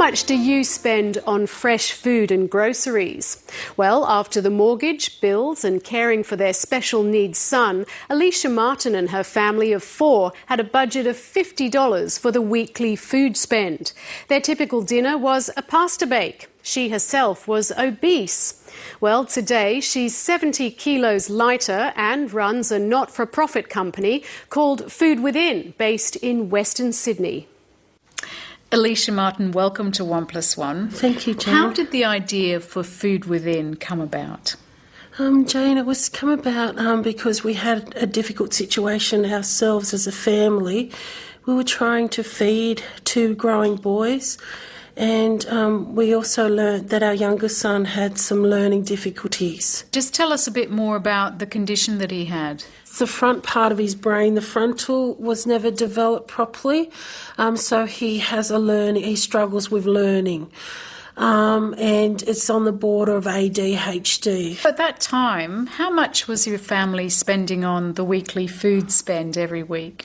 much do you spend on fresh food and groceries? Well, after the mortgage, bills and caring for their special needs son, Alicia Martin and her family of 4 had a budget of $50 for the weekly food spend. Their typical dinner was a pasta bake. She herself was obese. Well, today she's 70 kilos lighter and runs a not-for-profit company called Food Within, based in Western Sydney. Alicia Martin, welcome to 1+1. Thank you, Jane. How did the idea for Food Within come about? Jane, it was come about because we had a difficult situation ourselves as a family. We were trying to feed 2 growing boys, and we also learnt that our younger son had some learning difficulties. Just tell us a bit more about the condition that he had. The front part of his brain, the frontal, was never developed properly, so he struggles with learning, and it's on the border of ADHD. At that time, how much was your family spending on the weekly food spend every week?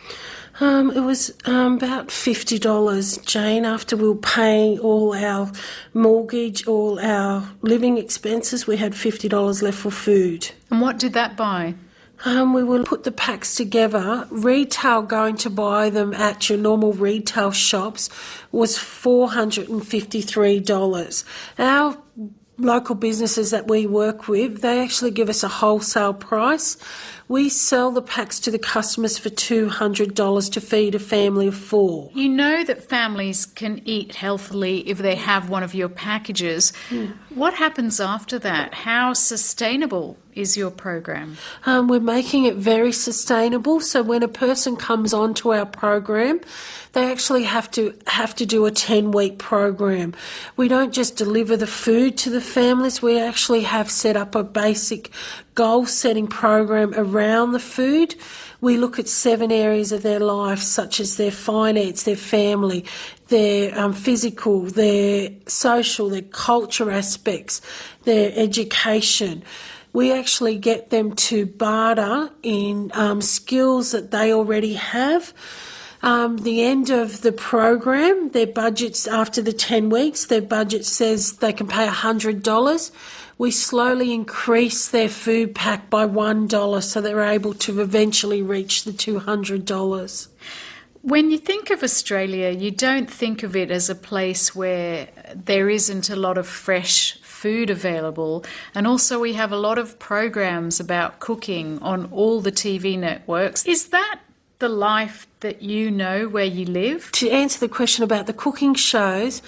It was about $50, Jane, after we were paying all our mortgage, all our living expenses. We had $50 left for food. And what did that buy? We will put the packs together. Retail, going to buy them at your normal retail shops, was $453. Our local businesses that we work with, they actually give us a wholesale price. We sell the packs to the customers for $200 to feed a family of 4. You know that families can eat healthily if they have one of your packages. What happens after that? How sustainable is your program? We're making it very sustainable. So when a person comes onto our program, they actually have to do a 10-week program. We don't just deliver the food to the families. We actually have set up a basic goal-setting program around the food. We look at 7 areas of their life, such as their finance, their family, their physical, their social, their culture aspects, their education. We actually get them to barter in skills that they already have. The end of the program, their budgets after the 10 weeks, their budget says they can pay $100. We slowly increase their food pack by $1 so they're able to eventually reach the $200. When you think of Australia, you don't think of it as a place where there isn't a lot of fresh food available, and also we have a lot of programs about cooking on all the TV networks. Is that the life that you know where you live? To answer the question about the cooking shows,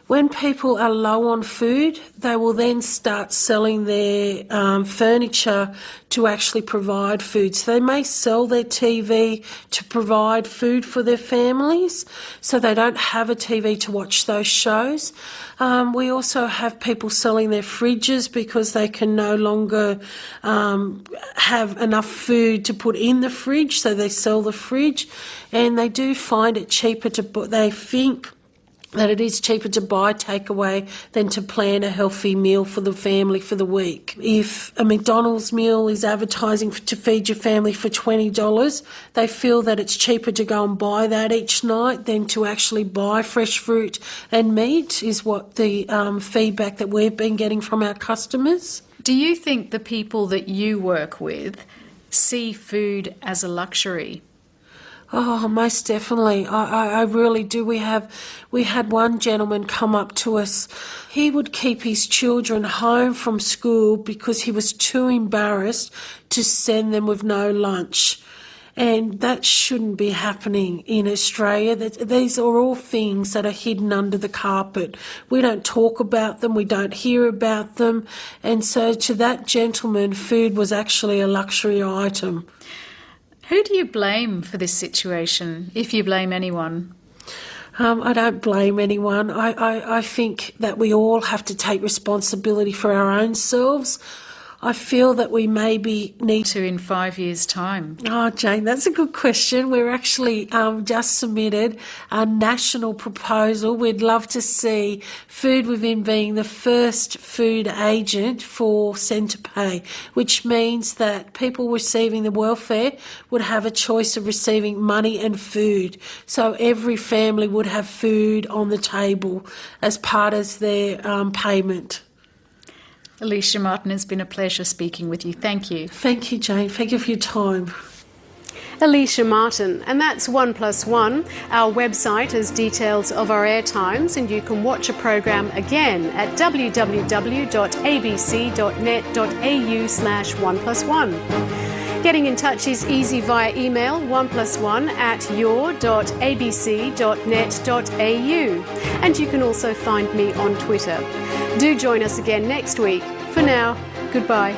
when people are low on food, they will then start selling their furniture to actually provide food. So they may sell their TV to provide food for their families, so they don't have a TV to watch those shows. We also have people selling their fridges because they can no longer have enough food to put in the fridge, so they sell the fridge, and they do find it cheaper they think that it is cheaper to buy takeaway than to plan a healthy meal for the family for the week. If a McDonald's meal is advertising to feed your family for $20, they feel that it's cheaper to go and buy that each night than to actually buy fresh fruit and meat, is what the feedback that we've been getting from our customers. Do you think the people that you work with see food as a luxury? Oh, most definitely. I really do. We had one gentleman come up to us. He would keep his children home from school because he was too embarrassed to send them with no lunch. And that shouldn't be happening in Australia. These are all things that are hidden under the carpet. We don't talk about them. We don't hear about them. And so to that gentleman, food was actually a luxury item. Who do you blame for this situation, if you blame anyone? I don't blame anyone. I think that we all have to take responsibility for our own selves. I feel that we maybe need To in 5 years' time? Oh, Jane, that's a good question. We're actually just submitted a national proposal. We'd love to see Food Within being the first food agent for centre pay, which means that people receiving the welfare would have a choice of receiving money and food. So every family would have food on the table as part of their payment. Alicia Martin, it's been a pleasure speaking with you. Thank you. Thank you, Jane. Thank you for your time. Alicia Martin, and that's 1+1. Our website has details of our air times, and you can watch a program again at www.abc.net.au/1+1. Getting in touch is easy via email 1+1@your.abc.net.au, and you can also find me on Twitter. Do join us again next week. For now, goodbye.